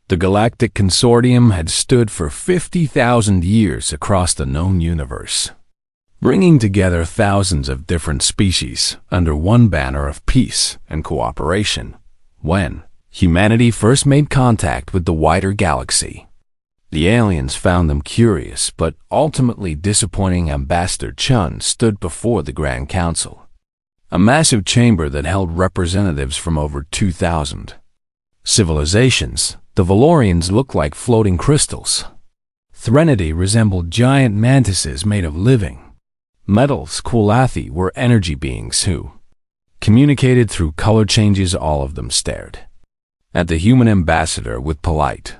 The Galactic Consortium had stood for 50,000 years across the known universe, bringing together thousands of different species under one banner of peace and cooperation. When humanity first made contact with the wider galaxy, the aliens found them curious but ultimately disappointing. Ambassador Chun stood before the Grand Council, a massive chamber that held representatives from over 2,000 civilizations. The Valorians looked like floating crystals. Threnody resembled giant mantises made of living metals. Kulathi were energy beings who communicated through color changes. All of them stared at the human ambassador with polite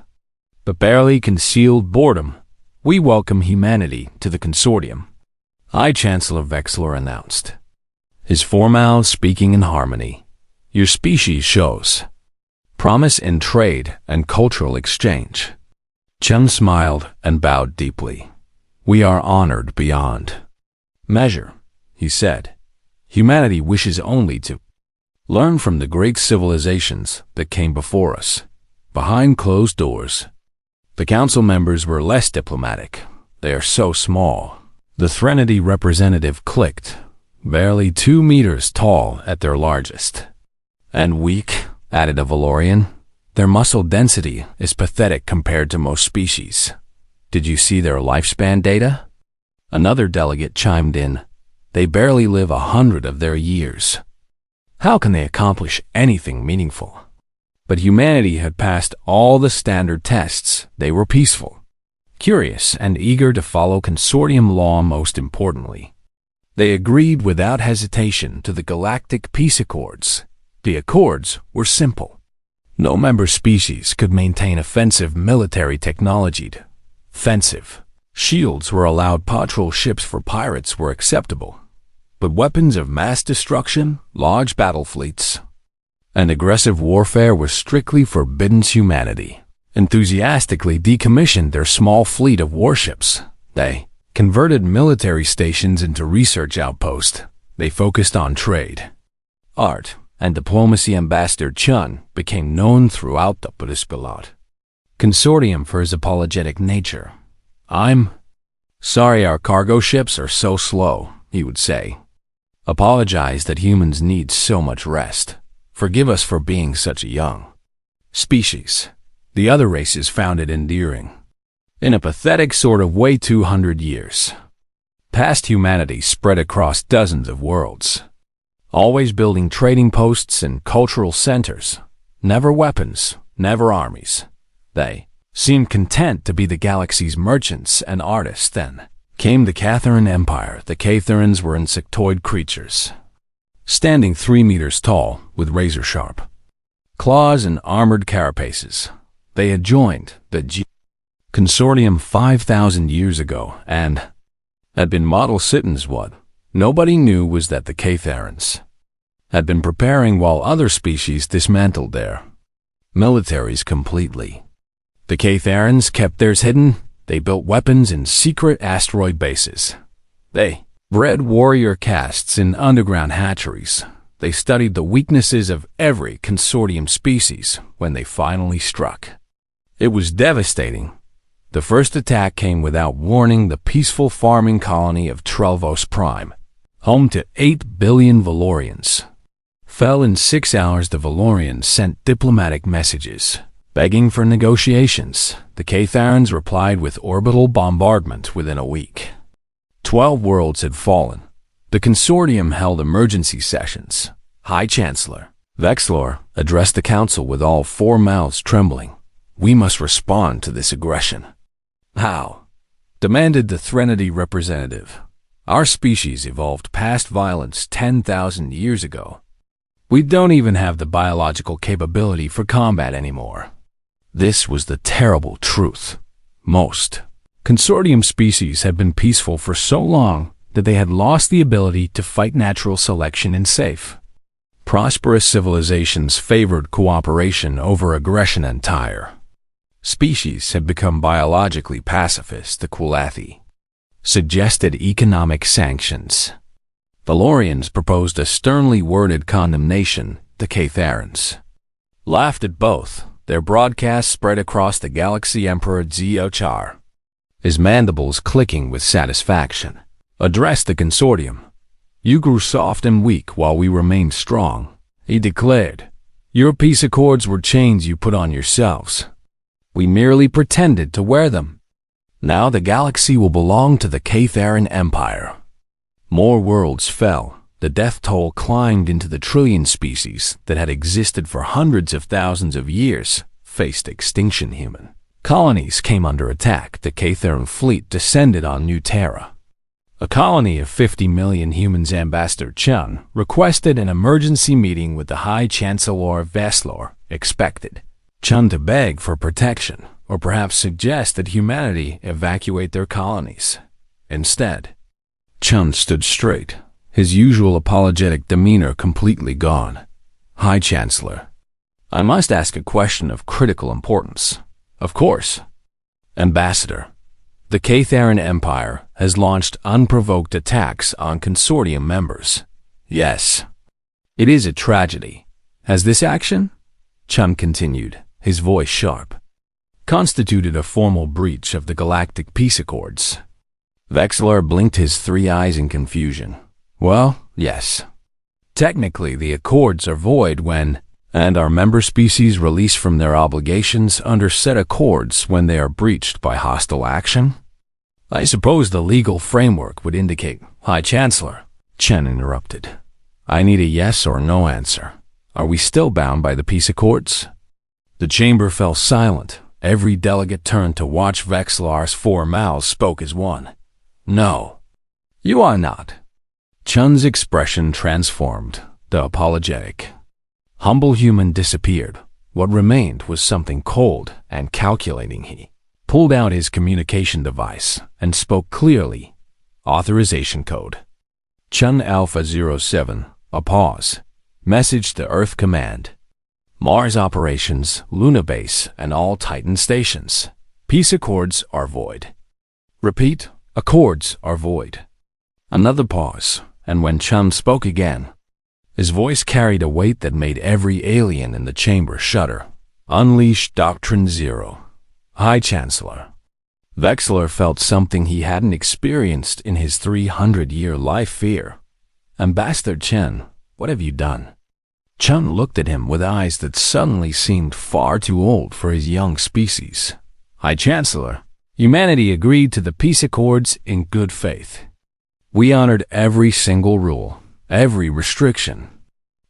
but barely concealed boredom. "We welcome humanity to the consortium," High Chancellor Vexlor announced, his four mouths speaking in harmony. "Your species shows promise in trade and cultural exchange." Chun smiled and bowed deeply. "We are honored beyond measure," he said. "Humanity wishes only to learn from the great civilizations that came before us." Behind closed doors, the council members were less diplomatic. "They are so small," the Threnody representative clicked, "barely 2 meters tall at their largest." "And weak," added a Valorian. "Their muscle density is pathetic compared to most species. Did you see their lifespan data?" Another delegate chimed in. "They barely live 100 of their years. How can they accomplish anything meaningful?" But humanity had passed all the standard tests. They were peaceful, curious, and eager to follow consortium law. Most importantly, they agreed without hesitation to the Galactic Peace Accords. The accords were simple. No member species could maintain offensive military technology. Offensive shields were allowed. Patrol ships for pirates were acceptable. But weapons of mass destruction, large battle fleets, and aggressive warfare were strictly forbidden. Humanity enthusiastically decommissioned their small fleet of warships. They converted military stations into research outposts. They focused on trade, art, and diplomacy. Ambassador Chun became known throughout the Buddhist consortium for his apologetic nature. "I'm sorry our cargo ships are so slow," he would say. "Apologize that humans need so much rest. Forgive us for being such a young species." The other races found it endearing. In a pathetic sort of way, 200 years past, humanity spread across dozens of worlds, always building trading posts and cultural centers. Never weapons, never armies. They seemed content to be the galaxy's merchants and artists. Then came the Ktheran Empire. The Ktheran's were insectoid creatures, standing 3 meters tall with razor-sharp claws and armored carapaces. They had joined the consortium 5,000 years ago and had been model citizens. What nobody knew was that the Ktheran's had been preparing while other species dismantled their militaries completely. The Ktheran's kept theirs hidden. They built weapons in secret asteroid bases. They bred warrior castes in underground hatcheries. They studied the weaknesses of every consortium species. When they finally struck, it was devastating. The first attack came without warning. The peaceful farming colony of Trelvos Prime, home to 8 billion Valorians, fell in 6 hours. The Valorians sent diplomatic messages begging for negotiations. The Ktheran's replied with orbital bombardment within a week. 12 worlds had fallen. The consortium held emergency sessions. High Chancellor Vexlor addressed the council with all 4 mouths trembling. "We must respond to this aggression." "How?" demanded the Threnody representative. "Our species evolved past violence 10,000 years ago. We don't even have the biological capability for combat anymore." This was the terrible truth. Most consortium species had been peaceful for so long that they had lost the ability to fight natural selection in safe, prosperous civilizations favored cooperation over aggression. Entire species had become biologically pacifist. The Kulathi suggested economic sanctions. Valorians proposed a sternly worded condemnation. The Ktheran's laughed at both. Their broadcast spread across the galaxy. Emperor Ziochar, his mandibles clicking with satisfaction, addressed the consortium. "You grew soft and weak while we remained strong," he declared. "Your peace accords were chains you put on yourselves. We merely pretended to wear them. Now the galaxy will belong to the Ktheran Empire." More worlds fell. The death toll climbed into the trillion. Species that had existed for hundreds of thousands of years faced extinction. Human colonies came under attack. The Ktheran fleet descended on New Terra. A colony of 50 million humans. Ambassador Chun requested an emergency meeting with the High Chancellor Veslor. Expected Chun to beg for protection, or perhaps suggest that humanity evacuate their colonies. Instead, Chun stood straight, his usual apologetic demeanor completely gone. "High Chancellor, I must ask a question of critical importance." "Of course." "Ambassador, the Ktheran Empire has launched unprovoked attacks on consortium members." "Yes." "It is a tragedy. Has this action," Chun continued, his voice sharp, "constituted a formal breach of the Galactic Peace Accords?" Vekslar blinked his three eyes in confusion. "Well, yes. Technically, the accords are void when, and our member species release from their obligations under said accords when they are breached by hostile action." "I suppose the legal framework would indicate." "High Chancellor," Chen interrupted, "I need a yes or no answer. Are we still bound by the peace accords?" The chamber fell silent. Every delegate turned to watch. Vekslar's four mouths spoke as one. "No, you are not." Chun's expression transformed. The apologetic, humble human disappeared. What remained was something cold and calculating. He pulled out his communication device and spoke clearly. "Authorization code. Chun Alpha 07. A pause. Message to Earth Command. Mars operations, Luna Base, and all Titan stations. Peace accords are void. Repeat, accords are void." Another pause, and when Chun spoke again, his voice carried a weight that made every alien in the chamber shudder. "Unleash Doctrine Zero. High Chancellor." Vekslar felt something he hadn't experienced in his 300-year life: fear. "Ambassador Chen, what have you done?" Chun looked at him with eyes that suddenly seemed far too old for his young species. "High Chancellor, humanity agreed to the peace accords in good faith. We honored every single rule, every restriction,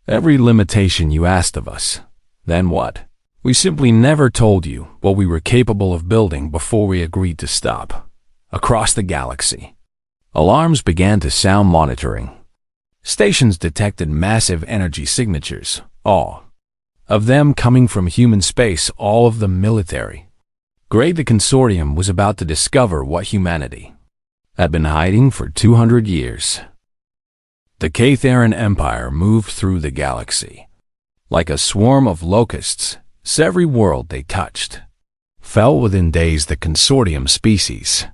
every limitation you asked of us. Then what? We simply never told you what we were capable of building before we agreed to stop." Across the galaxy, alarms began to sound. Monitoring stations detected massive energy signatures, all of them coming from human space, all of them military grade. The consortium was about to discover what humanity had been hiding for 200 years. The Ktheran Empire moved through the galaxy like a swarm of locusts. Every world they touched fell within days. The consortium species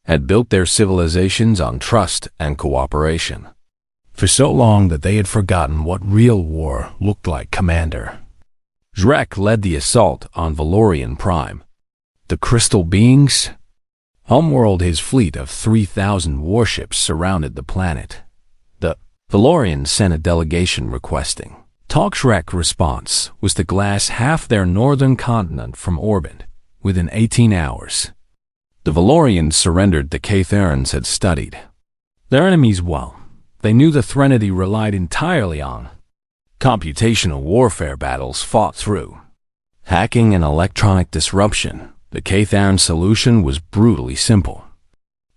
had built their civilizations on trust and cooperation for so long that they had forgotten what real war looked like. Commander Zrek led the assault on Valorian Prime. The crystal beings homeworld. His fleet of 3,000 warships surrounded the planet. The Valorians sent a delegation requesting talk. Zrek's response was to glass half their northern continent from orbit within 18 hours. The Valorians surrendered. The Ktheran's had studied their enemies well. They knew the Threnody relied entirely on computational warfare. Battles fought through hacking and electronic disruption. The Ktheran solution was brutally simple.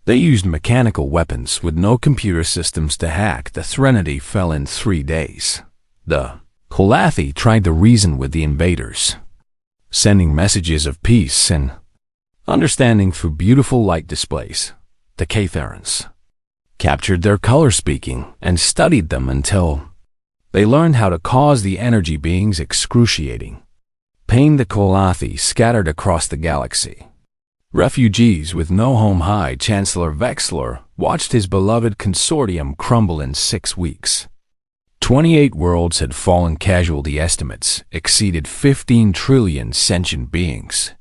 They used mechanical weapons with no computer systems to hack. The Threnody fell in 3 days. The Kolathi tried to reason with the invaders, sending messages of peace and understanding through beautiful light displays. The Ktheran's captured their color speaking and studied them until they learned how to cause the energy beings excruciating pain. The Kolathi scattered across the galaxy. Refugees with no home. High Chancellor Vekslar watched his beloved consortium crumble in 6 weeks. 28 worlds had fallen. Casualty estimates exceeded 15 trillion sentient beings.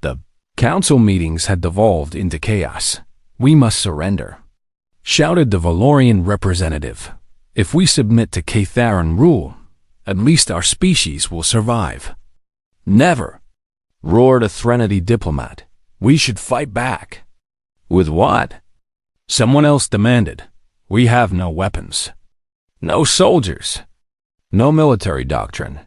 The council meetings had devolved into chaos. "We must surrender," shouted the Valorian representative. "If we submit to Ktheran rule, at least our species will survive." "Never," roared a Threnody diplomat. "We should fight back." "With what?" someone else demanded. "We have no weapons, no soldiers, no military doctrine.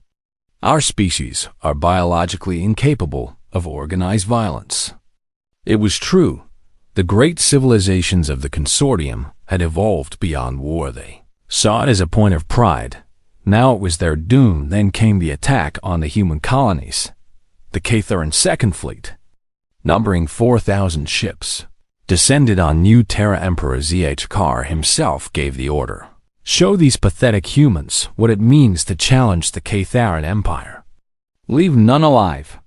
Our species are biologically incapable of organized violence." It was true. The great civilizations of the consortium had evolved beyond war. They saw it as a point of pride. Now it was their doom. Then came the attack on the human colonies. The Ktheran Second Fleet, numbering 4,000 ships, descended on New Terra. Emperor Zhkar himself gave the order. "Show these pathetic humans what it means to challenge the Ktheran Empire. Leave none alive."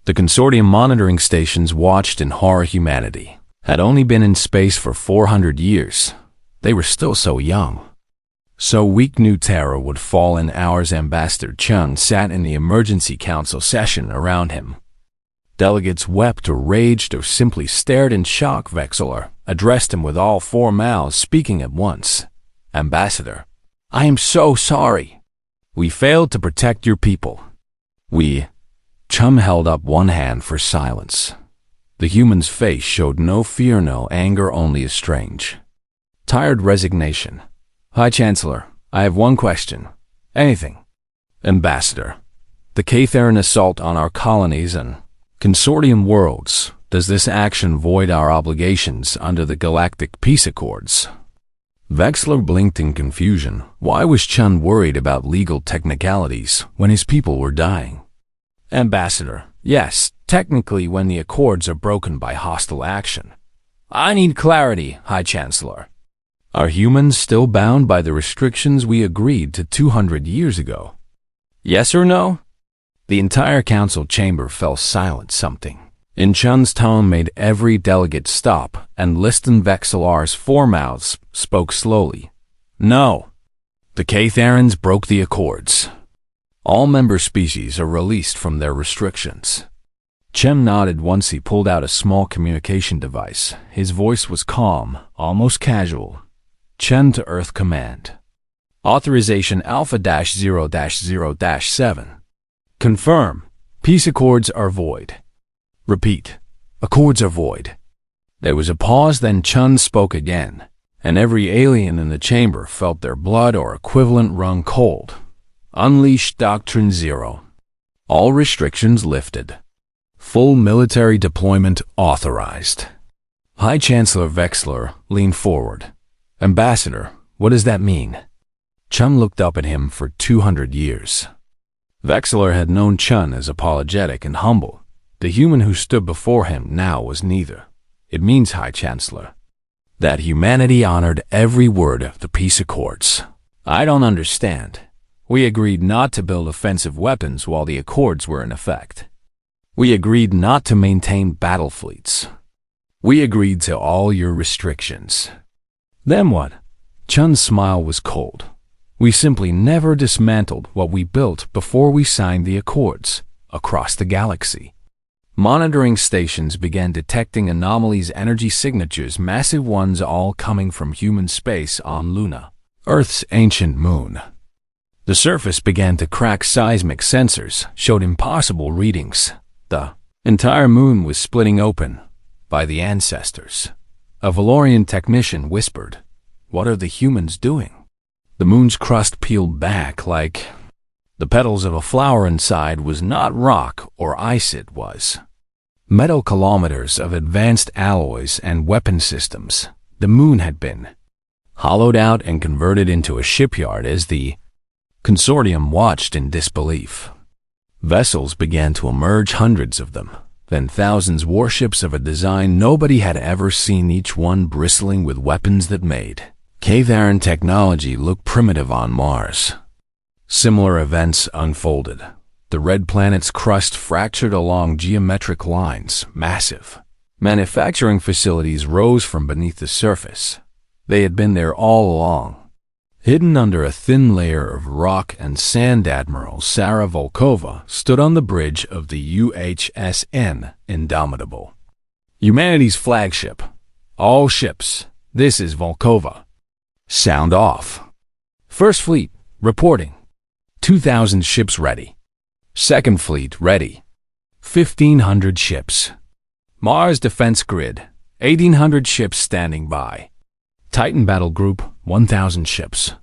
The consortium monitoring stations watched in horror. Humanity had only been in space for 400 years. They were still so young, so weak. New Terra would fall in hours. Ambassador Chun sat in the emergency council session. Around him, delegates wept or raged or simply stared in shock. Vexler addressed him with all four mouths speaking at once. "Ambassador, I am so sorry. We failed to protect your people. We..." Chum held up one hand for silence. The human's face showed no fear, no anger, only a strange, tired resignation. "High Chancellor, I have one question." "Anything." "Ambassador, the Ktheran assault on our colonies and consortium worlds, does this action void our obligations under the Galactic Peace Accords?" Vexler blinked in confusion. Why was Chun worried about legal technicalities when his people were dying? "Ambassador, yes, technically when the accords are broken by hostile action." "I need clarity, High Chancellor." "Are humans still bound by the restrictions we agreed to 200 years ago? Yes or no?" The entire council chamber fell silent. Something in Chun's tone made every delegate stop and listen. Vexelar's four mouths spoke slowly. "No. The Ktharans broke the accords. All member species are released from their restrictions." Chem nodded once. He pulled out a small communication device. His voice was calm, almost casual. "Chen to Earth Command. Authorization Alpha-0-0-7. Confirm. Peace accords are void. Repeat. Accords are void." There was a pause, then Chun spoke again, and every alien in the chamber felt their blood or equivalent run cold. "Unleash Doctrine Zero. All restrictions lifted. Full military deployment authorized." High Chancellor Vexler leaned forward. "Ambassador, what does that mean?" Chun looked up at him. For 200 years, Vexler had known Chun as apologetic and humble. The human who stood before him now was neither. "It means, High Chancellor, that humanity honored every word of the peace accords." "I don't understand." "We agreed not to build offensive weapons while the accords were in effect. We agreed not to maintain battle fleets. We agreed to all your restrictions." "Then what?" Chun's smile was cold. "We simply never dismantled what we built before we signed the accords across the galaxy." Monitoring stations began detecting anomalies, energy signatures, massive ones, all coming from human space on Luna, Earth's ancient moon. The surface began to crack. Seismic sensors showed impossible readings. The entire moon was splitting open by the ancestors. A Valorian technician whispered, "What are the humans doing?" The moon's crust peeled back like the petals of a flower. Inside was not rock or ice, it was metal. Kilometers of advanced alloys and weapon systems. The moon had been hollowed out and converted into a shipyard. As the consortium watched in disbelief, vessels began to emerge, hundreds of them, then thousands, warships of a design nobody had ever seen, each one bristling with weapons that made Ktheran technology look primitive on Mars. Similar events unfolded. The red planet's crust fractured along geometric lines, massive manufacturing facilities rose from beneath the surface. They had been there all along. Hidden under a thin layer of rock and sand, Admiral Sarah Volkova stood on the bridge of the UHSN Indomitable, humanity's flagship. All ships, this is Volkova. Sound off. First Fleet, reporting. 2,000 ships ready. Second Fleet, ready. 1,500 ships. Mars Defense Grid, 1,800 ships standing by. Titan Battle Group, 1,000 ships.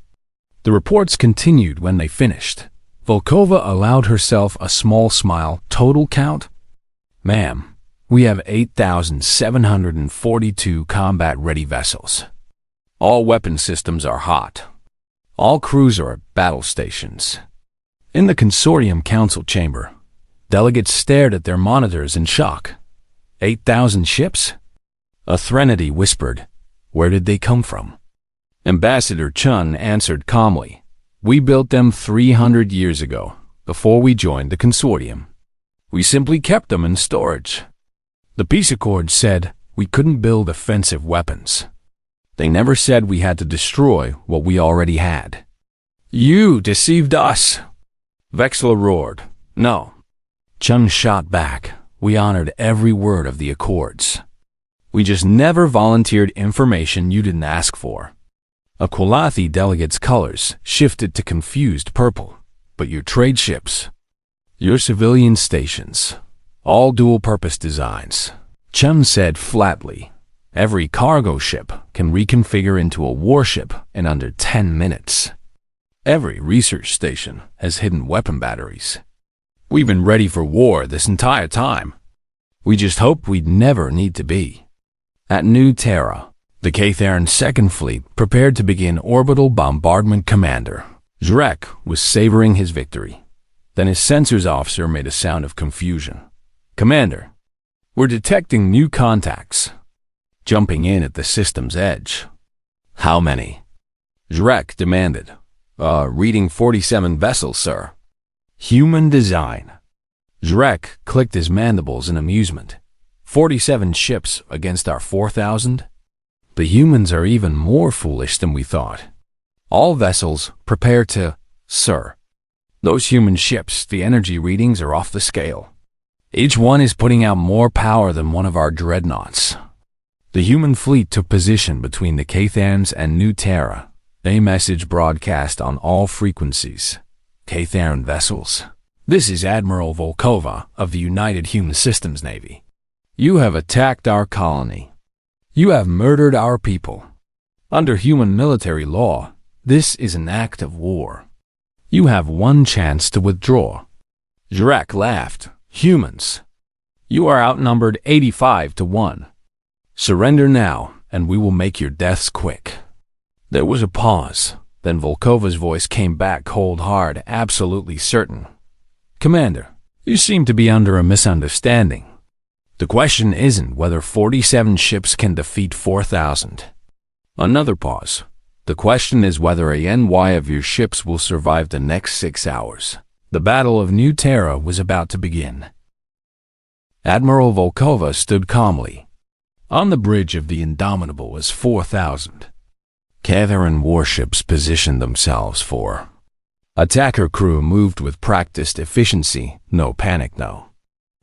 The reports continued when they finished. Volkova allowed herself a small smile. Total count? Ma'am, we have 8,742 combat-ready vessels. All weapon systems are hot. All crews are at battle stations. In the Consortium Council chamber, delegates stared at their monitors in shock. 8,000 ships? A threnody whispered, "Where did they come from?" Ambassador Chun answered calmly, "We built them 300 years ago, before we joined the Consortium. We simply kept them in storage." The peace accord said we couldn't build offensive weapons. They never said we had to destroy what we already had. "You deceived us!" Vexler roared. "No." Chun shot back. "We honored every word of the accords. We just never volunteered information you didn't ask for." A Qualathi delegate's colors shifted to confused purple. "But your trade ships, your civilian stations, all dual-purpose designs," Chun said flatly. "Every cargo ship can reconfigure into a warship in under 10 minutes. Every research station has hidden weapon batteries. We've been ready for war this entire time. We just hoped we'd never need to be." At New Terra, the Ktheran Second Fleet prepared to begin orbital bombardment. Commander Zrek was savoring his victory. Then his sensors officer made a sound of confusion. "Commander, we're detecting new contacts. Jumping in at the system's edge." "How many?" Zrek demanded. Reading 47 vessels, sir." "Human design." Zrek clicked his mandibles in amusement. 47 ships against our 4,000? The humans are even more foolish than we thought. "All vessels, prepare to..." "Sir, those human ships, the energy readings are off the scale. Each one is putting out more power than one of our dreadnoughts." The human fleet took position between the Kthans and New Terra. A message broadcast on all frequencies. "Ktheran vessels. This is Admiral Volkova of the United Human Systems Navy. You have attacked our colony. You have murdered our people. Under human military law, this is an act of war. You have one chance to withdraw." Zrek laughed. "Humans, you are outnumbered 85 to 1. Surrender now, and we will make your deaths quick." There was a pause. Then Volkova's voice came back cold hard, absolutely certain. "Commander, you seem to be under a misunderstanding. The question isn't whether 47 ships can defeat 4,000. Another pause. The question is whether a NY of your ships will survive the next 6 hours. The Battle of New Terra was about to begin. Admiral Volkova stood calmly. On the bridge of the Indomitable was 4,000. Ktheran warships positioned themselves for. Attacker crew moved with practiced efficiency. No panic, no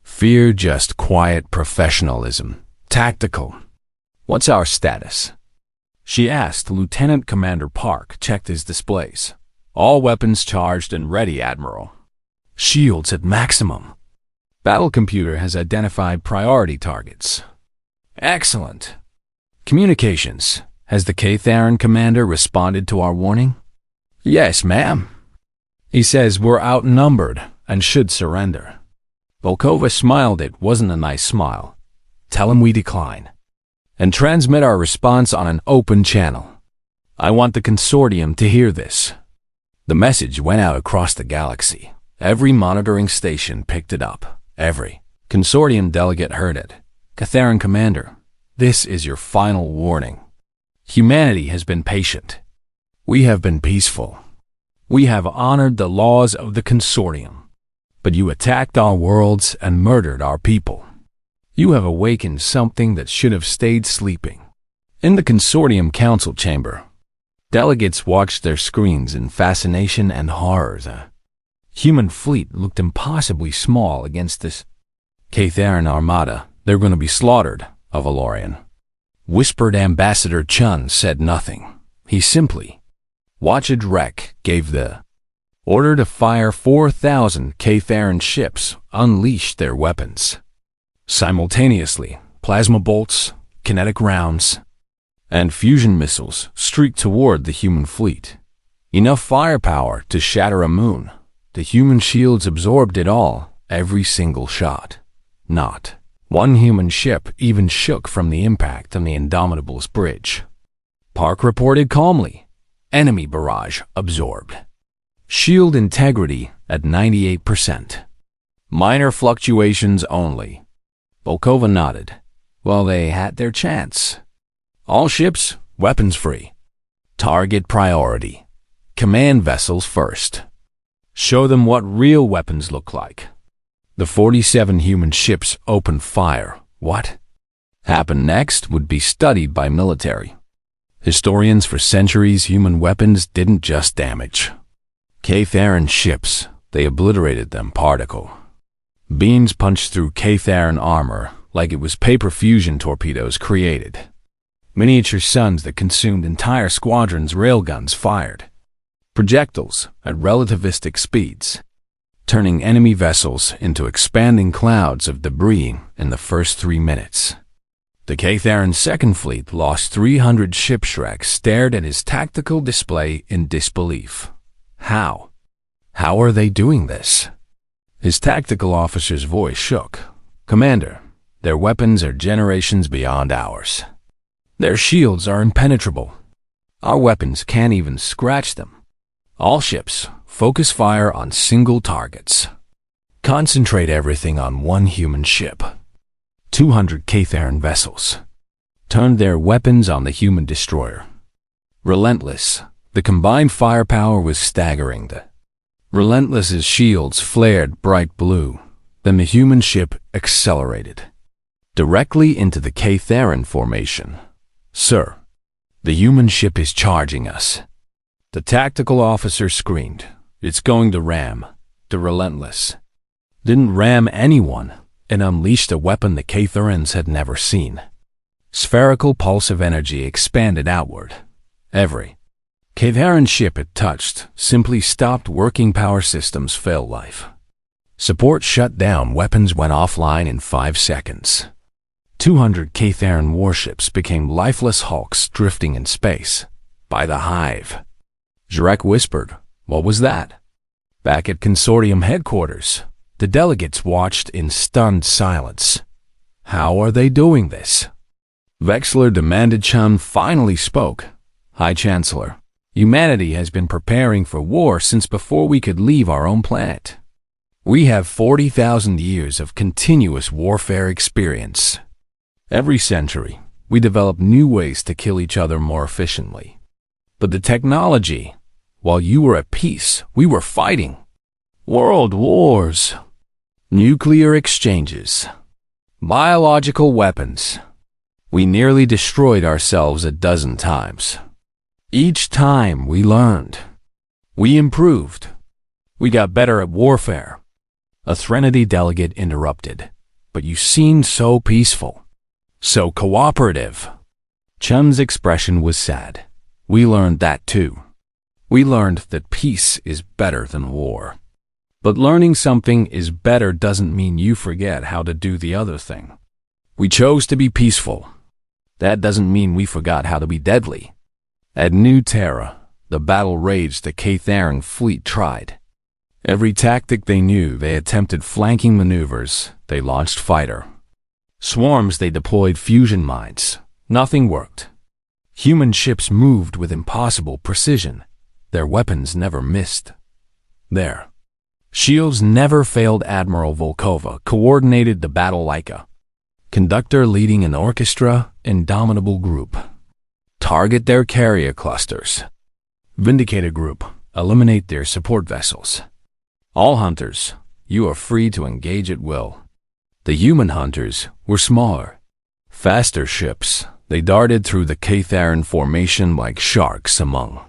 fear, just quiet professionalism. Tactical. "What's our status?" she asked. Lieutenant Commander Park checked his displays. "All weapons charged and ready, Admiral. Shields at maximum. Battle computer has identified priority targets." "Excellent." "Communications. Has the Ktheran commander responded to our warning?" "Yes, ma'am. He says we're outnumbered and should surrender." Volkova smiled. It wasn't a nice smile. "Tell him we decline. And transmit our response on an open channel. I want the Consortium to hear this." The message went out across the galaxy. Every monitoring station picked it up. Every Consortium delegate heard it. "Ktheran commander, this is your final warning. Humanity has been patient. We have been peaceful. We have honored the laws of the Consortium. But you attacked our worlds and murdered our people. You have awakened something that should have stayed sleeping." In the Consortium Council chamber, Delegates watched their screens in fascination and horror. The human fleet looked impossibly small against this Ktheran armada. "They're going to be slaughtered," a Valorian whispered. Ambassador Chun said nothing. He simply watched Rek gave the order to fire 4,000 Ktheran ships, unleashed their weapons. Simultaneously, plasma bolts, kinetic rounds, and fusion missiles streaked toward the human fleet. Enough firepower to shatter a moon. The human shields absorbed it all, every single shot. Not one human ship even shook from the impact on the Indomitable's bridge. Park reported calmly, "Enemy barrage absorbed. Shield integrity at 98%. Minor fluctuations only." Volkova nodded. Well, they had their chance. "All ships, weapons free. Target priority. Command vessels first. Show them what real weapons look like." The 47 human ships opened fire. What happened next would be studied by military historians for centuries. Human weapons didn't just damage Ktheran ships, they obliterated them. Particle beams punched through Ktheran armor like it was paper fusion torpedoes created miniature suns that consumed entire squadrons. Railguns fired projectiles at relativistic speeds, turning enemy vessels into expanding clouds of debris in the first 3 minutes. The Ktheran Second Fleet lost 300 ships. Shrek stared at his tactical display in disbelief. How are they doing this? His tactical officer's voice shook. "Commander, their weapons are generations beyond ours. Their shields are impenetrable. Our weapons can't even scratch them. All ships, focus fire on single targets. Concentrate everything on one human ship." 200 Ktheran vessels turned their weapons on the human destroyer. Relentless, the combined firepower was staggering. The Relentless's shields flared bright blue. Then the human ship accelerated directly into the Ktheran formation. "Sir, the human ship is charging us." The tactical officer screamed. "It's going to ram." The Relentless didn't ram anyone and unleashed a weapon the Ktheran's had never seen. Spherical pulse of energy expanded outward. Every Ktheran ship it touched simply stopped working. Power systems failed. Life support shut down. Weapons went offline in 5 seconds. 200 Ktheran warships became lifeless hulks drifting in space. By the hive. Jarek whispered, "What was that?" Back at Consortium headquarters, the delegates watched in stunned silence. "How are they doing this?" Vexler demanded. Chun finally spoke. "High Chancellor, humanity has been preparing for war since before we could leave our own planet. We have 40,000 years of continuous warfare experience. Every century, we develop new ways to kill each other more efficiently. But the technology, while you were at peace, we were fighting. World wars, nuclear exchanges, biological weapons. We nearly destroyed ourselves a dozen times. Each time we learned. We improved. We got better at warfare." A Threnody delegate interrupted. "But you seemed so peaceful, so cooperative." Chun's expression was sad. "We learned that too. We learned that peace is better than war. But learning something is better doesn't mean you forget how to do the other thing. We chose to be peaceful. That doesn't mean we forgot how to be deadly." At New Terra, the battle raged. The Ktheran fleet tried every tactic they knew. They attempted flanking maneuvers. They launched fighter swarms. They deployed fusion mines. Nothing worked. Human ships moved with impossible precision. Their weapons never missed. Their shields never failed. Admiral Volkova coordinated the battle like a conductor leading an orchestra. Indomitable group. Target their carrier clusters. Vindicator group. Eliminate their support vessels. All hunters, you are free to engage at will. The human hunters were smaller, faster ships. They darted through the Ktheran formation like sharks among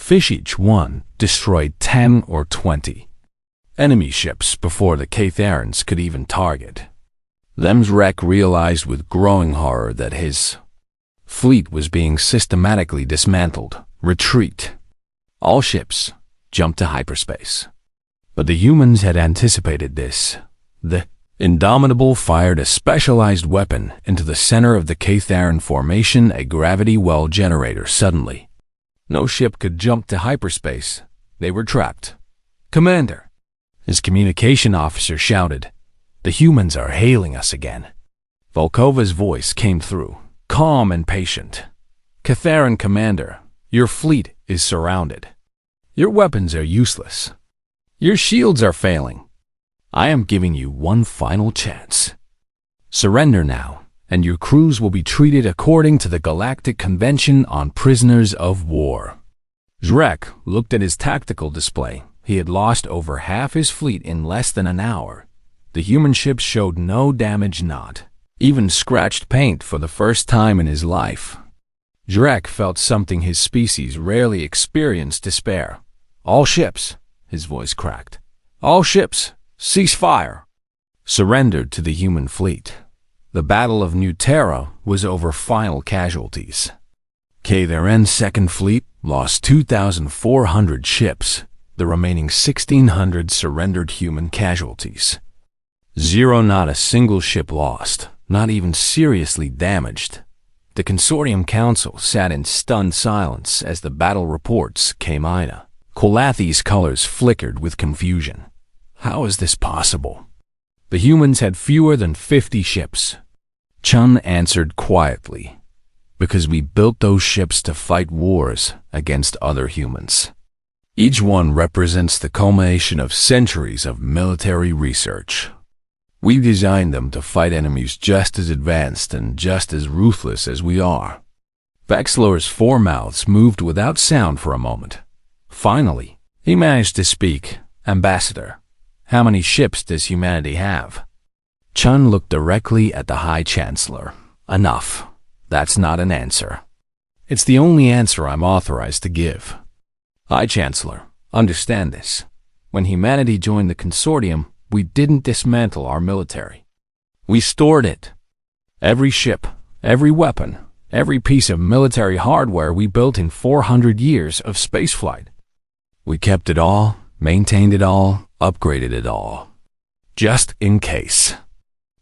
Fish each one destroyed 10 or 20 enemy ships before the Ktheran's could even target. Lemsrek realized with growing horror that his fleet was being systematically dismantled. Retreat. All ships jumped to hyperspace. But the humans had anticipated this. The Indomitable fired a specialized weapon into the center of the Ktheran formation, a gravity well generator. Suddenly, no ship could jump to hyperspace. They were trapped. "Commander," his communication officer shouted, "the humans are hailing us again." Volkova's voice came through, calm and patient. "Ktheran Commander, your fleet is surrounded. Your weapons are useless. Your shields are failing. I am giving you one final chance. Surrender now, and your crews will be treated according to the Galactic Convention on Prisoners of War." Zrek looked at his tactical display. He had lost over half his fleet in less than an hour. The human ships showed no damage, not even scratched paint, for the first time in his life. Zrek felt something his species rarely experienced: despair. "All ships," his voice cracked, "all ships, cease fire." Surrendered to the human fleet. The Battle of New Terra was over. Final casualties. Ktheran's second fleet lost 2,400 ships. The remaining 1,600 surrendered. Human casualties: 0. Not a single ship lost, not even seriously damaged. The Consortium Council sat in stunned silence as the battle reports came in. Kolathi's colors flickered with confusion. How is this possible? The humans had fewer than 50 ships. Chun answered quietly, "Because we built those ships to fight wars against other humans. Each one represents the culmination of centuries of military research. We designed them to fight enemies just as advanced and just as ruthless as we are." Vexlor's four mouths moved without sound for a moment. Finally, he managed to speak. "Ambassador, how many ships does humanity have?" Chun looked directly at the High Chancellor. "Enough. That's not an answer. It's the only answer I'm authorized to give. High Chancellor, understand this. When humanity joined the Consortium, we didn't dismantle our military. We stored it. Every ship, every weapon, every piece of military hardware we built in 400 years of spaceflight. We kept it all, maintained it all, upgraded it all. Just in case."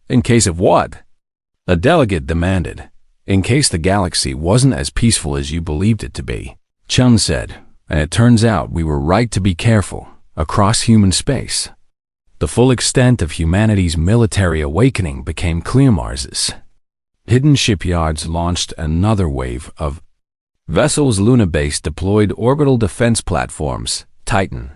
"In case of what?" a delegate demanded. "In case the galaxy wasn't as peaceful as you believed it to be," Chun said, "and it turns out we were right to be careful across human space." The full extent of humanity's military awakening became clear. Mars's hidden shipyards launched another wave of vessels. Luna-based deployed orbital defense platforms, Titan.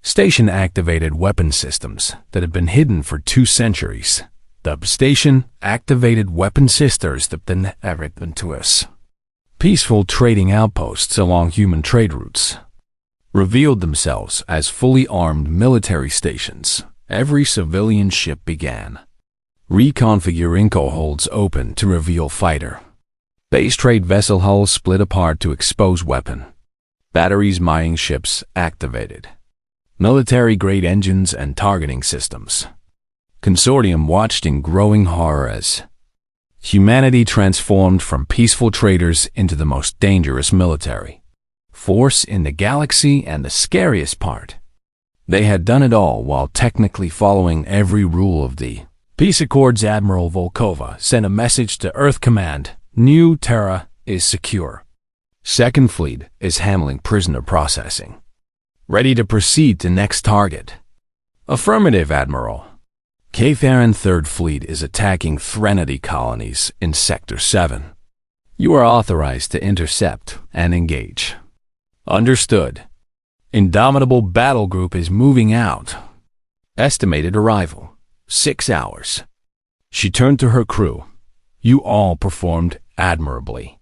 Station-activated weapon systems that had been hidden for 2 centuries. The station-activated weapon systems that been everything to us. Peaceful trading outposts along human trade routes revealed themselves as fully armed military stations. Every civilian ship began reconfiguring holds open to reveal fighter. Base trade vessel hulls split apart to expose weapon. Batteries mining ships activated. Military-grade engines and targeting systems. Consortium watched in growing horror as humanity transformed from peaceful traders into the most dangerous military force in the galaxy, and the scariest part, they had done it all while technically following every rule of the peace accords. Admiral Volkova sent a message to Earth Command: "New Terra is secure. Second Fleet is handling prisoner processing. Ready to proceed to next target." "Affirmative, Admiral." "Ktheran Third Fleet is attacking Threnody colonies in Sector 7. You are authorized to intercept and engage." "Understood." "Indomitable Battle Group is moving out. Estimated arrival, 6 hours." She turned to her crew. "You all performed admirably.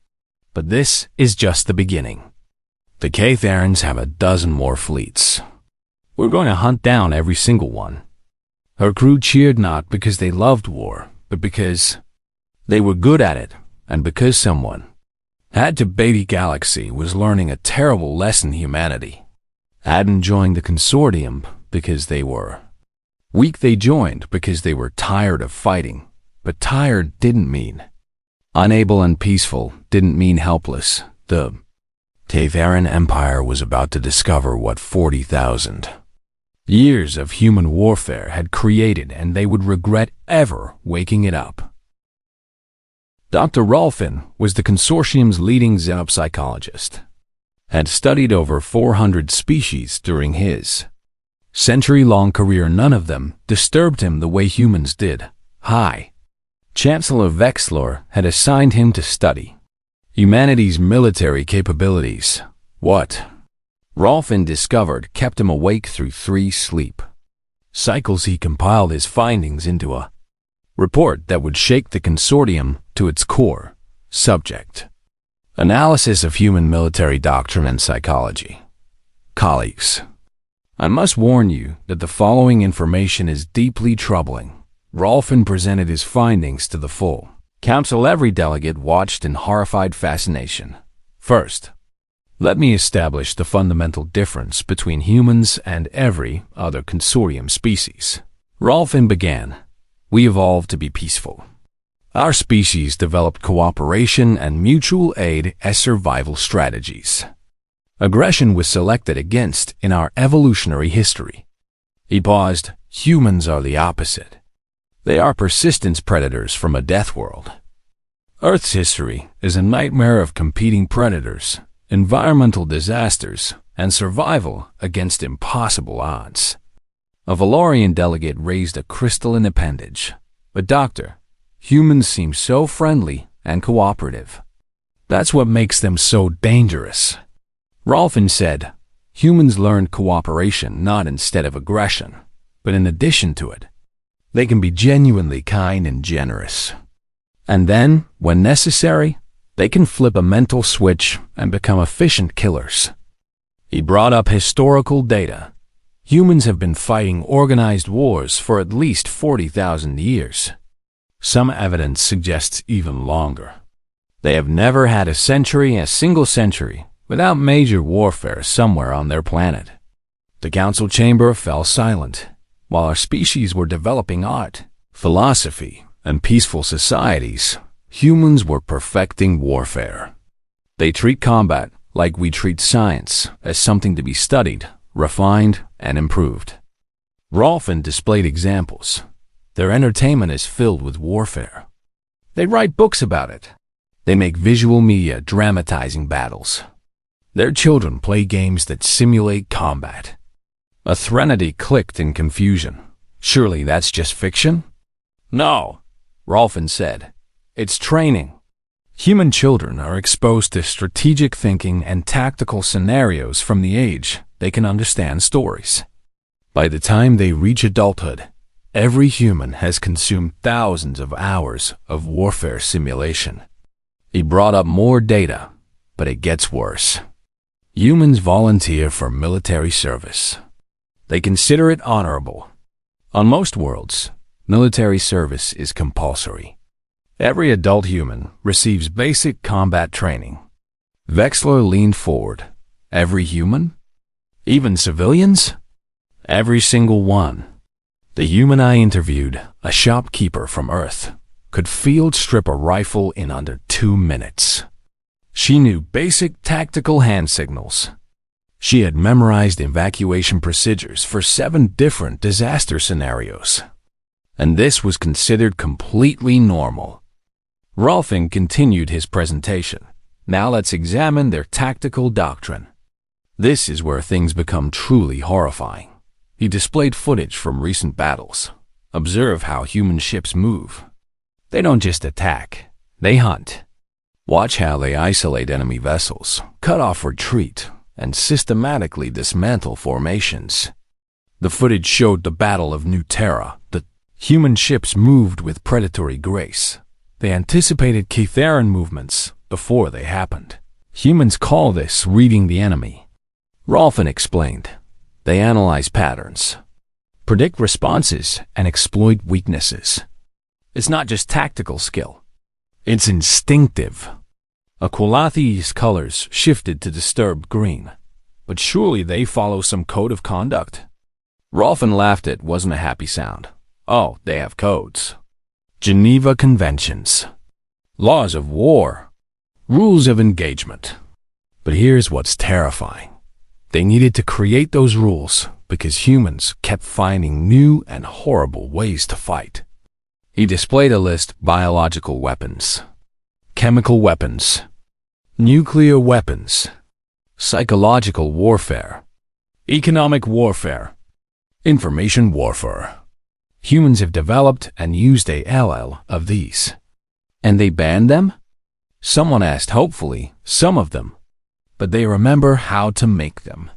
But this is just the beginning. The Ktherans have a dozen more fleets. We're going to hunt down every single one." Her crew cheered not because they loved war, but because they were good at it, and because someone Had to baby galaxy was learning a terrible lesson humanity. Hadn't joined the consortium because they were weak. They joined because they were tired of fighting. But tired didn't mean unable, and peaceful didn't mean helpless. The Ktheran Empire was about to discover what 40,000 years of human warfare had created, and they would regret ever waking it up. Dr. Rolfin was the consortium's leading xenopsychologist. Had studied over 400 species during his century-long career. None of them disturbed him the way humans did. High Chancellor Vexlor had assigned him to study humanity's military capabilities. What Rolfin discovered kept him awake through 3 sleep cycles. He compiled his findings into a report that would shake the consortium to its core. Subject: Analysis of Human Military Doctrine and Psychology. Colleagues, I must warn you that the following information is deeply troubling. Rolfin presented his findings to the full council. Every delegate watched in horrified fascination. First, let me establish the fundamental difference between humans and every other consortium species. Rolfin began. We evolved to be peaceful. Our species developed cooperation and mutual aid as survival strategies. Aggression was selected against in our evolutionary history. He paused. Humans are the opposite. They are persistence predators from a death world. Earth's history is a nightmare of competing predators, environmental disasters, and survival against impossible odds. A Valorian delegate raised a crystalline appendage. But doctor, humans seem so friendly and cooperative. That's what makes them so dangerous. Rolfin said, humans learned cooperation not instead of aggression, but in addition to it. They can be genuinely kind and generous. And then, when necessary, they can flip a mental switch and become efficient killers. He brought up historical data. Humans have been fighting organized wars for at least 40,000 years. Some evidence suggests even longer. They have never had a single century, without major warfare somewhere on their planet. The council chamber fell silent. While our species were developing art, philosophy, and peaceful societies, humans were perfecting warfare. They treat combat like we treat science, as something to be studied, refined, and improved. Rolfin displayed examples. Their entertainment is filled with warfare. They write books about it. They make visual media dramatizing battles. Their children play games that simulate combat. A threnody clicked in confusion. Surely that's just fiction? No, Rolfin said. It's training. Human children are exposed to strategic thinking and tactical scenarios from the age they can understand stories. By the time they reach adulthood, every human has consumed thousands of hours of warfare simulation. He brought up more data, but it gets worse. Humans volunteer for military service. They consider it honorable. On most worlds, military service is compulsory. Every adult human receives basic combat training. Vexler leaned forward. Every human? Even civilians? Every single one. The human I interviewed, a shopkeeper from Earth, could field strip a rifle in under 2 minutes. She knew basic tactical hand signals. She had memorized evacuation procedures for 7 different disaster scenarios. And this was considered completely normal. Rolfin continued his presentation. Now let's examine their tactical doctrine. This is where things become truly horrifying. He displayed footage from recent battles. Observe how human ships move. They don't just attack, they hunt. Watch how they isolate enemy vessels, cut off retreat, and systematically dismantle formations. The footage showed the Battle of New Terra. The human ships moved with predatory grace. They anticipated Ktheran movements before they happened. Humans call this reading the enemy. Rolfin explained. They analyze patterns, predict responses, and exploit weaknesses. It's not just tactical skill. It's instinctive. Aqualathi's colors shifted to disturbed green. But surely they follow some code of conduct? Rolfin laughed. It wasn't a happy sound. Oh, they have codes. Geneva Conventions. Laws of war. Rules of engagement. But here's what's terrifying. They needed to create those rules because humans kept finding new and horrible ways to fight. He displayed a list: biological weapons, chemical weapons, nuclear weapons, psychological warfare, economic warfare, information warfare. Humans have developed and used a LL of these. And they banned them? Someone asked. Hopefully, some of them. But they remember how to make them.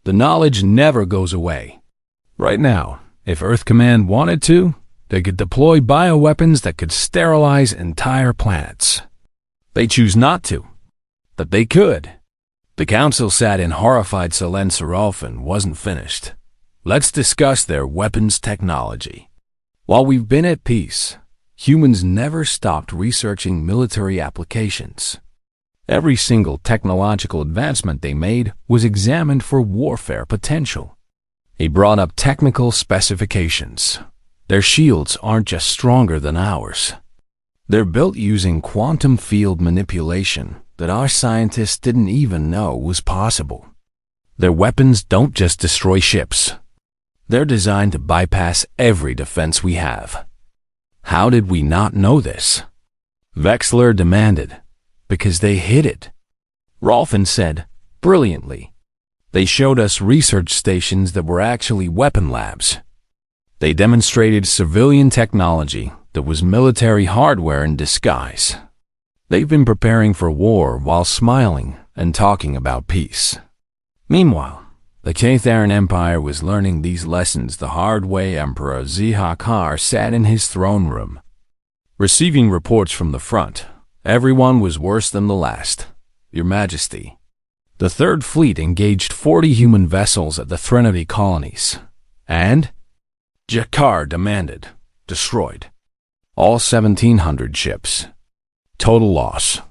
The knowledge never goes away. Right now, if Earth Command wanted to, they could deploy bioweapons that could sterilize entire planets. They choose not to, but they could. The council sat in horrified silence. Rolfin wasn't finished. Let's discuss their weapons technology. While we've been at peace, humans never stopped researching military applications. Every single technological advancement they made was examined for warfare potential. He brought up technical specifications. Their shields aren't just stronger than ours. They're built using quantum field manipulation that our scientists didn't even know was possible. Their weapons don't just destroy ships. They're designed to bypass every defense we have. How did we not know this? Vexler demanded. Because they hid it. Rolfin said, brilliantly. They showed us research stations that were actually weapon labs. They demonstrated civilian technology that was military hardware in disguise. They've been preparing for war while smiling and talking about peace. Meanwhile, the Ktheran Empire was learning these lessons the hard way. Emperor Zihakar sat in his throne room, receiving reports from the front. Everyone was worse than the last. Your Majesty. The Third Fleet engaged 40 human vessels at the Threnody colonies. And? Jakar demanded. Destroyed. All 1,700 ships. Total loss.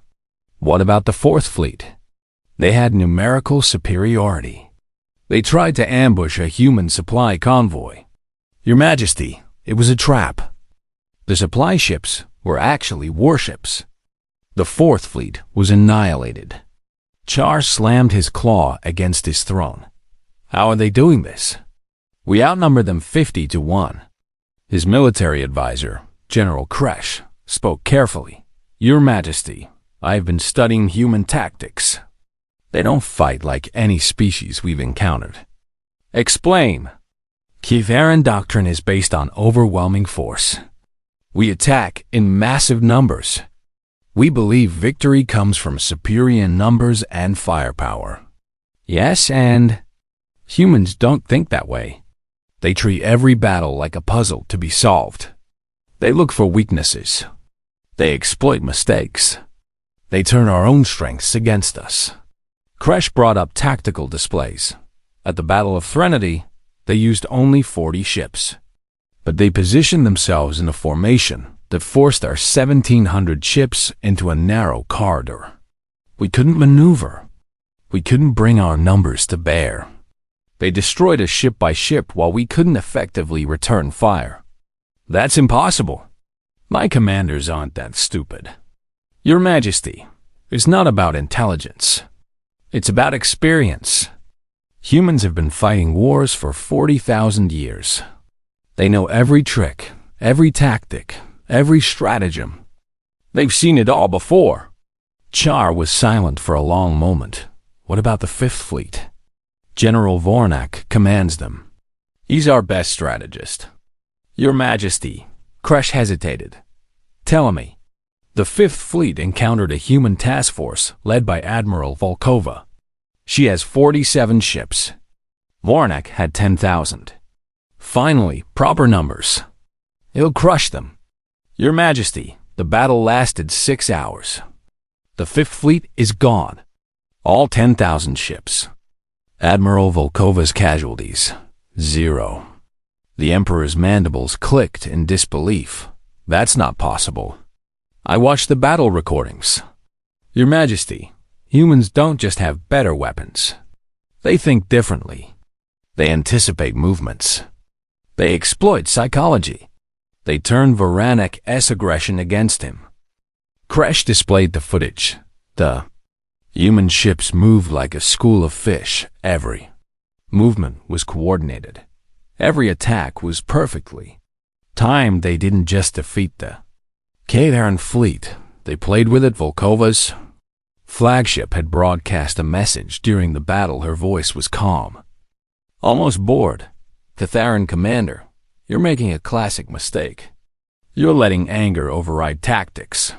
What about the Fourth Fleet? They had numerical superiority. They tried to ambush a human supply convoy. Your Majesty, it was a trap. The supply ships were actually warships. The Fourth Fleet was annihilated. Char slammed his claw against his throne. How are they doing this? We outnumber them 50-1. His military advisor, General Kresh, spoke carefully. Your Majesty, I've been studying human tactics. They don't fight like any species we've encountered. Explain. Ktheran doctrine is based on overwhelming force. We attack in massive numbers. We believe victory comes from superior numbers and firepower. Yes, and humans don't think that way. They treat every battle like a puzzle to be solved. They look for weaknesses. They exploit mistakes. They turn our own strengths against us. Kresh brought up tactical displays. At the Battle of Threnody, they used only 40 ships. But they positioned themselves in a formation that forced our 1,700 ships into a narrow corridor. We couldn't maneuver. We couldn't bring our numbers to bear. They destroyed us ship by ship while we couldn't effectively return fire. That's impossible. My commanders aren't that stupid. Your Majesty, it's not about intelligence. It's about experience. Humans have been fighting wars for 40,000 years. They know every trick, every tactic, every stratagem. They've seen it all before. Char was silent for a long moment. What about the Fifth Fleet? General Vornak commands them. He's our best strategist. Your Majesty, Kresh hesitated. Tell me, the Fifth Fleet encountered a human task force led by Admiral Volkova. She has 47 ships. Vornak had 10,000. Finally, proper numbers. He'll crush them. Your Majesty, the battle lasted 6 hours. The Fifth Fleet is gone. All 10,000 ships. Admiral Volkova's casualties, 0. The Emperor's mandibles clicked in disbelief. That's not possible. I watched the battle recordings. Your Majesty, humans don't just have better weapons. They think differently. They anticipate movements. They exploit psychology. They turn Varanek's aggression against him. Kresh displayed the footage. The human ships moved like a school of fish. Every movement was coordinated. Every attack was perfectly timed. They didn't just defeat the Ktheran fleet. They played with it. Volkova's flagship had broadcast a message during the battle. Her voice was calm, almost bored. Ktheran commander, you're making a classic mistake. You're letting anger override tactics.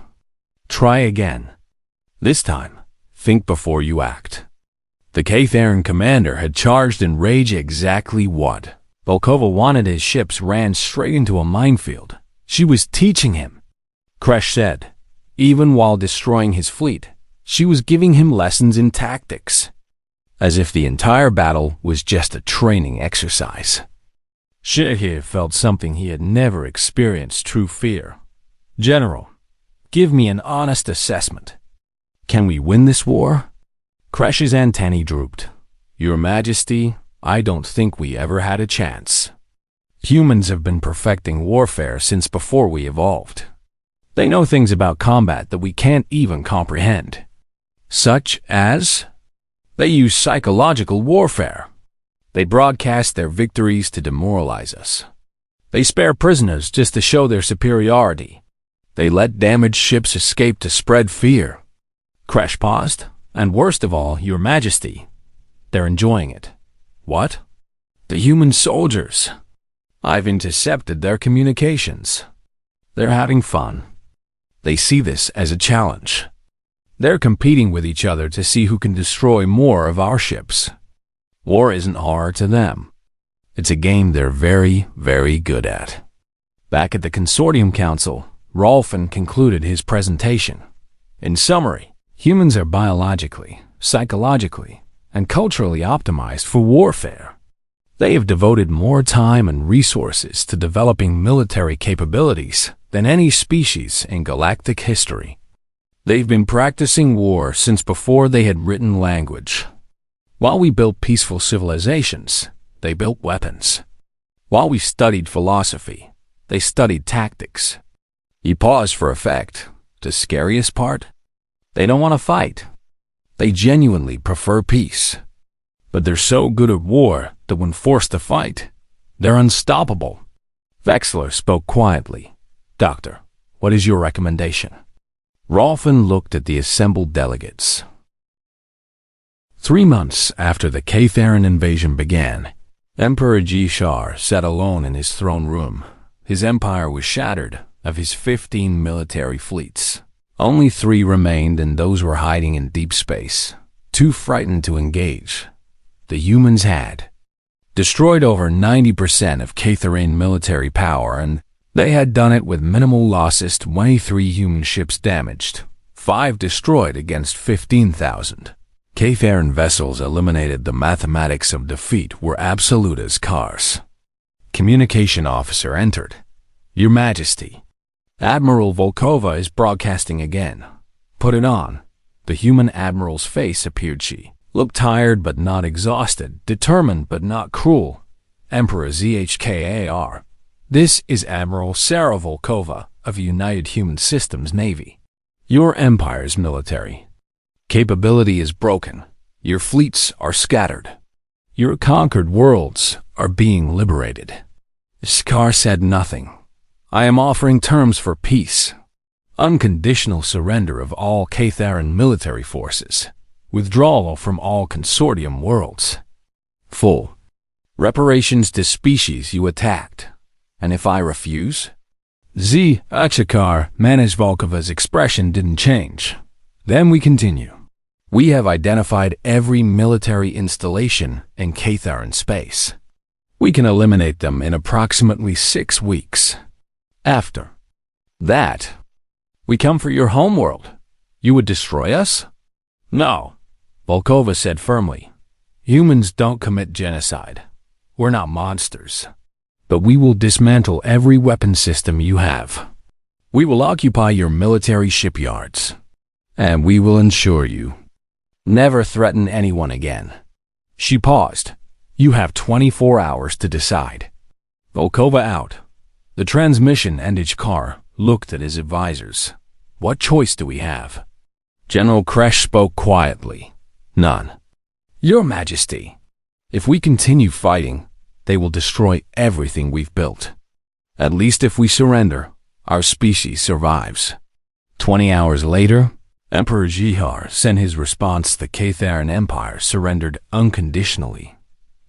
Try again. This time, think before you act. The Ktheran commander had charged in rage. Exactly what Volkova wanted. His ships ran straight into a minefield. She was teaching him, Kresh said. Even while destroying his fleet, she was giving him lessons in tactics, as if the entire battle was just a training exercise. Shahir felt something he had never experienced: true fear. General, give me an honest assessment. Can we win this war? Kresh's antennae drooped. Your Majesty, I don't think we ever had a chance. Humans have been perfecting warfare since before we evolved. They know things about combat that we can't even comprehend. Such as, they use psychological warfare. They broadcast their victories to demoralize us. They spare prisoners just to show their superiority. They let damaged ships escape to spread fear. Kresh paused. And worst of all, Your Majesty, they're enjoying it. What? The human soldiers. I've intercepted their communications. They're having fun. They see this as a challenge. They're competing with each other to see who can destroy more of our ships. War isn't hard to them. It's a game they're very, very good at. Back at the Consortium Council, Rolfin concluded his presentation. In summary, humans are biologically, psychologically, and culturally optimized for warfare. They have devoted more time and resources to developing military capabilities than any species in galactic history. They've been practicing war since before they had written language. While we built peaceful civilizations, they built weapons. While we studied philosophy, they studied tactics. You pause for effect. The scariest part? They don't want to fight. They genuinely prefer peace. But they're so good at war that when forced to fight, they're unstoppable. Vexler spoke quietly. Doctor, what is your recommendation? Rolfin looked at the assembled delegates. 3 months after the Ktheran invasion began, Emperor Jishar sat alone in his throne room. His empire was shattered. Of his 15 military fleets, only 3 remained, and those were hiding in deep space, too frightened to engage. The humans had destroyed over 90% of Ktheran military power, and they had done it with minimal losses. 23 human ships damaged, 5 destroyed against 15,000. Ktheran vessels eliminated. The mathematics of defeat were absolute as cars. Communication officer entered. Your Majesty, Admiral Volkova is broadcasting again. Put it on. The human admiral's face appeared. She looked tired but not exhausted, determined but not cruel. Emperor ZHKAR. This is Admiral Sarah Volkova of United Human Systems Navy. Your empire's military capability is broken. Your fleets are scattered. Your conquered worlds are being liberated. Scar said nothing. I am offering terms for peace. Unconditional surrender of all Ktheran military forces. Withdrawal from all consortium worlds. Full reparations to species you attacked. And if I refuse? Achakar managed. Volkova's expression didn't change. Then we continue. We have identified every military installation in Ktheran space. We can eliminate them in approximately 6 weeks. After that, we come for your homeworld. You would destroy us? No, Volkova said firmly. Humans don't commit genocide. We're not monsters. But we will dismantle every weapon system you have. We will occupy your military shipyards. And we will ensure you never threaten anyone again. She paused. You have 24 hours to decide. Volkova out. The transmission and Ichkar looked at his advisors. What choice do we have? General Kresh spoke quietly. None. Your Majesty, if we continue fighting, they will destroy everything we've built. At least if we surrender, our species survives. 20 hours later, Emperor Jihar sent his response. The Ktheran Empire surrendered unconditionally.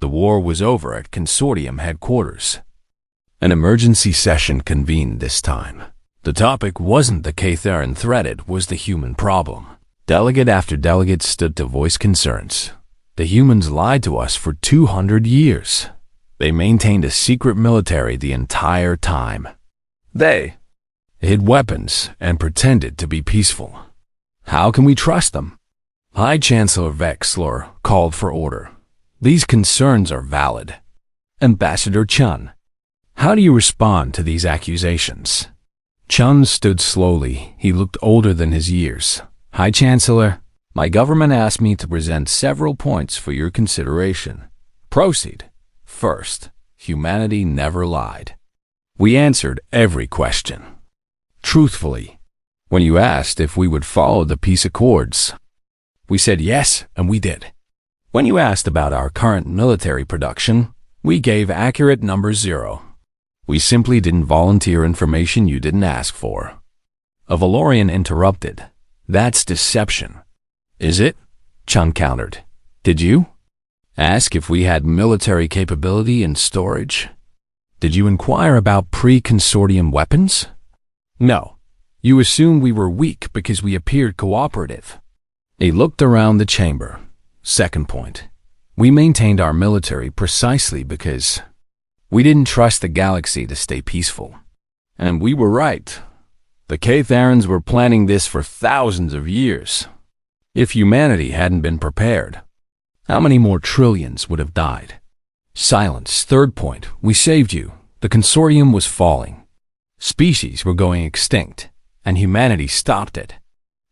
The war was over at Consortium headquarters. An emergency session convened this time. The topic wasn't the Ktheran threat, it was the human problem. Delegate after delegate stood to voice concerns. The humans lied to us for 200 years. They maintained a secret military the entire time. They hid weapons and pretended to be peaceful. How can we trust them? High Chancellor Vexler called for order. These concerns are valid. Ambassador Chun, how do you respond to these accusations? Chun stood slowly. He looked older than his years. High Chancellor, my government asked me to present several points for your consideration. Proceed. First, humanity never lied. We answered every question. Truthfully, when you asked if we would follow the peace accords, we said yes, and we did. When you asked about our current military production, we gave accurate number 0. We simply didn't volunteer information you didn't ask for. A Valorian interrupted. That's deception. Is it? Chun countered. Did you ask if we had military capability and storage? Did you inquire about pre-consortium weapons? No. You assumed we were weak because we appeared cooperative. He looked around the chamber. Second point. We maintained our military precisely because we didn't trust the galaxy to stay peaceful. And we were right. The Ktharans were planning this for thousands of years. If humanity hadn't been prepared, how many more trillions would have died? Silence. Third point. We saved you. The consortium was falling. Species were going extinct, and humanity stopped it.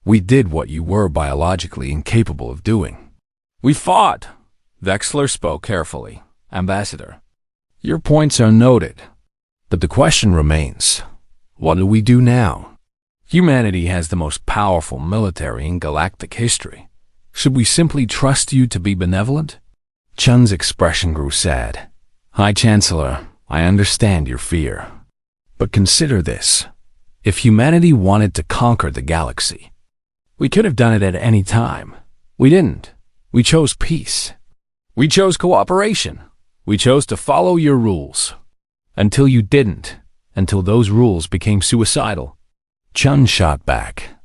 We did what you were biologically incapable of doing. We fought. Vexler spoke carefully. Ambassador, your points are noted, but the question remains, what do we do now? Humanity has the most powerful military in galactic history. Should we simply trust you to be benevolent? Chun's expression grew sad. High Chancellor, I understand your fear. But consider this. If humanity wanted to conquer the galaxy, we could have done it at any time. We didn't. We chose peace. We chose cooperation. We chose to follow your rules. Until you didn't. Until those rules became suicidal. Chun shot back.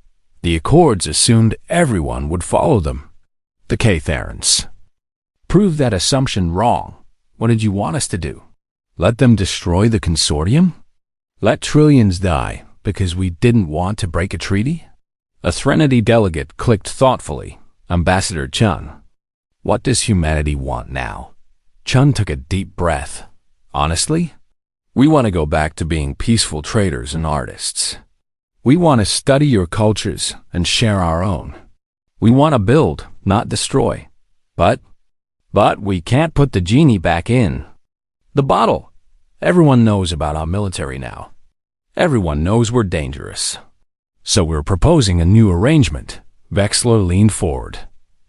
The Accords assumed everyone would follow them. The Ktharans proved that assumption wrong. What did you want us to do? Let them destroy the consortium? Let trillions die because we didn't want to break a treaty? A Threnody delegate clicked thoughtfully. Ambassador Chun, what does humanity want now? Chun took a deep breath. Honestly, we want to go back to being peaceful traders and artists. We want to study your cultures and share our own. We want to build, not destroy. But we can't put the genie back in the bottle. Everyone knows about our military now. Everyone knows we're dangerous. So we're proposing a new arrangement. Vexler leaned forward.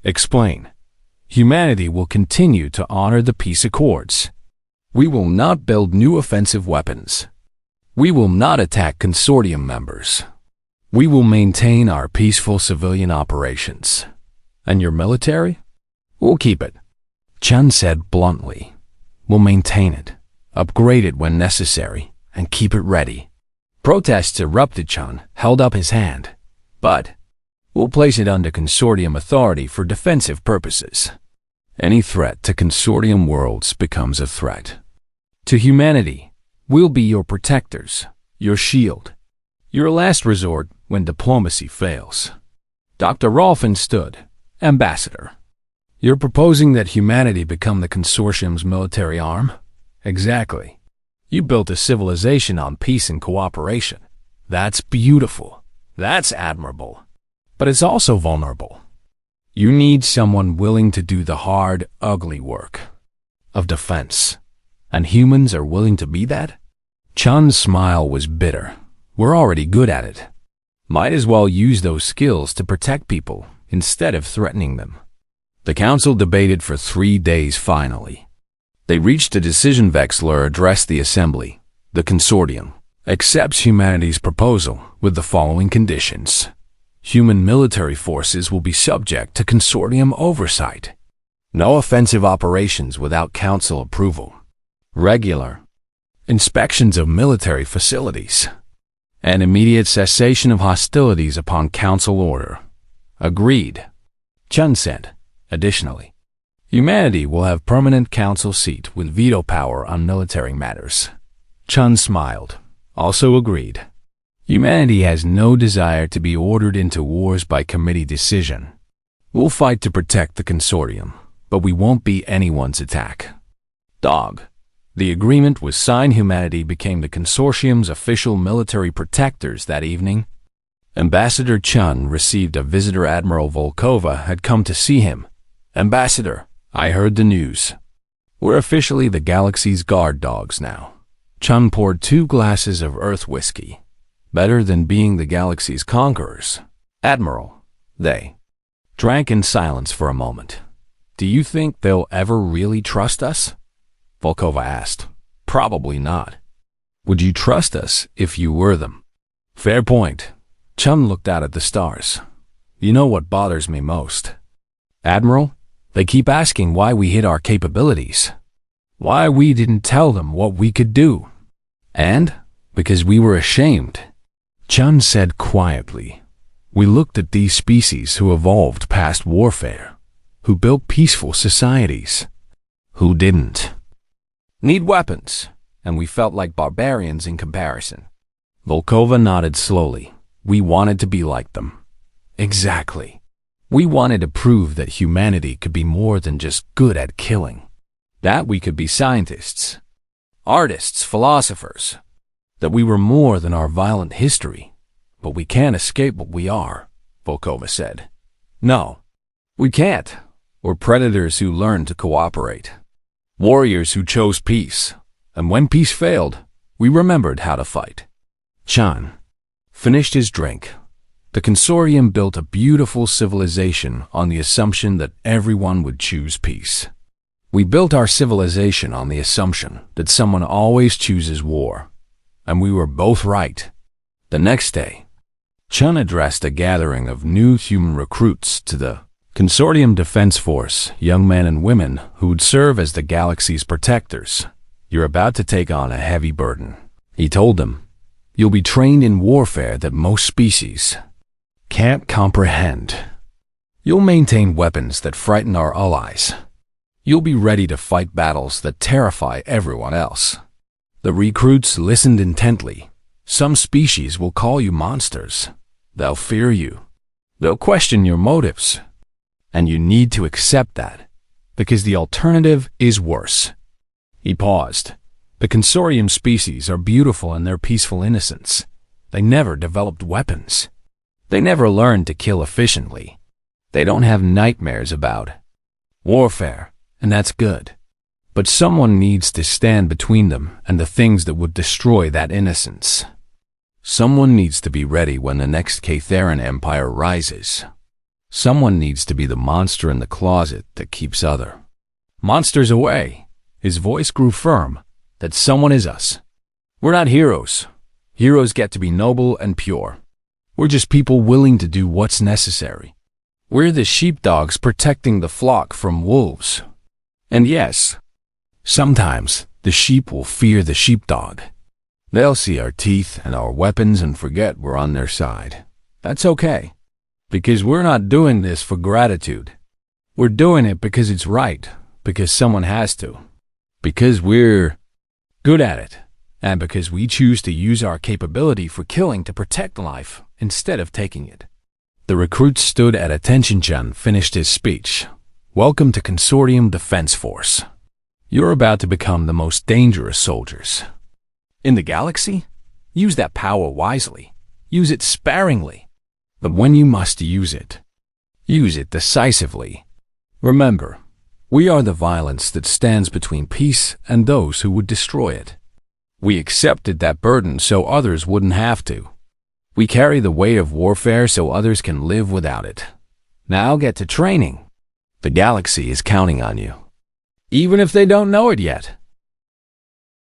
Explain. Humanity will continue to honor the peace accords. We will not build new offensive weapons. We will not attack consortium members. We will maintain our peaceful civilian operations. And your military? We'll keep it. Chun said bluntly. We'll maintain it, upgrade it when necessary, and keep it ready. Protests erupted. Chun held up his hand. But we'll place it under consortium authority for defensive purposes. Any threat to consortium worlds becomes a threat to humanity. We'll be your protectors, your shield, your last resort when diplomacy fails. Dr. Rolfin stood. Ambassador, you're proposing that humanity become the consortium's military arm? Exactly. You built a civilization on peace and cooperation. That's beautiful. That's admirable. but it's also vulnerable. You need someone willing to do the hard, ugly work of defense. And humans are willing to be that? Chun's smile was bitter. We're already good at it. Might as well use those skills to protect people instead of threatening them. The council debated for 3 days finally. They reached a decision. Vexler addressed the assembly. The consortium accepts humanity's proposal with the following conditions. Human military forces will be subject to consortium oversight. No offensive operations without council approval. Regular inspections of military facilities. And immediate cessation of hostilities upon council order. Agreed. Chun said. Additionally, humanity will have permanent council seat with veto power on military matters. Chun smiled. Also agreed. Humanity has no desire to be ordered into wars by committee decision. We'll fight to protect the consortium, but we won't be anyone's attack. Dog. The agreement was signed. Humanity became the consortium's official military protectors that evening. Ambassador Chun received a visitor. Admiral Volkova had come to see him. Ambassador, I heard the news. We're officially the galaxy's guard dogs now. Chun poured 2 glasses of Earth whiskey. Better than being the galaxy's conquerors. Admiral, they drank in silence for a moment. Do you think they'll ever really trust us? Volkova asked. Probably not. Would you trust us if you were them? Fair point. Chun looked out at the stars. You know what bothers me most? Admiral, they keep asking why we hid our capabilities. Why we didn't tell them what we could do. And because we were ashamed. Chun said quietly. We looked at these species who evolved past warfare, who built peaceful societies, who didn't need weapons, and we felt like barbarians in comparison. Volkova nodded slowly. We wanted to be like them. Exactly. We wanted to prove that humanity could be more than just good at killing. That we could be scientists, artists, philosophers. That we were more than our violent history. But we can't escape what we are, Volkova said. No, we can't. We're predators who learned to cooperate. Warriors who chose peace. And when peace failed, we remembered how to fight. Chun finished his drink. The consortium built a beautiful civilization on the assumption that everyone would choose peace. We built our civilization on the assumption that someone always chooses war. And we were both right. The next day, Chun addressed a gathering of new human recruits to the Consortium Defense Force, young men and women who would serve as the galaxy's protectors. You're about to take on a heavy burden, he told them. You'll be trained in warfare that most species can't comprehend. You'll maintain weapons that frighten our allies. You'll be ready to fight battles that terrify everyone else. The recruits listened intently. Some species will call you monsters. They'll fear you. They'll question your motives. And you need to accept that, because the alternative is worse. He paused. The consortium species are beautiful in their peaceful innocence. They never developed weapons. They never learned to kill efficiently. They don't have nightmares about warfare, and that's good. But someone needs to stand between them and the things that would destroy that innocence. Someone needs to be ready when the next Ktheran Empire rises. Someone needs to be the monster in the closet that keeps other monsters away. His voice grew firm. That someone is us. We're not heroes. Heroes get to be noble and pure. We're just people willing to do what's necessary. We're the sheepdogs protecting the flock from wolves. And yes, sometimes the sheep will fear the sheepdog. They'll see our teeth and our weapons and forget we're on their side. That's okay, because we're not doing this for gratitude. We're doing it because it's right, because someone has to, because we're good at it, and because we choose to use our capability for killing to protect life instead of taking it. The recruits stood at attention. Chun finished his speech. Welcome to Consortium Defense Force. You're about to become the most dangerous soldiers in the galaxy. Use that power wisely. Use it sparingly. But when you must use it decisively. Remember, we are the violence that stands between peace and those who would destroy it. We accepted that burden so others wouldn't have to. We carry the weight of warfare so others can live without it. Now get to training. The galaxy is counting on you. Even if they don't know it yet.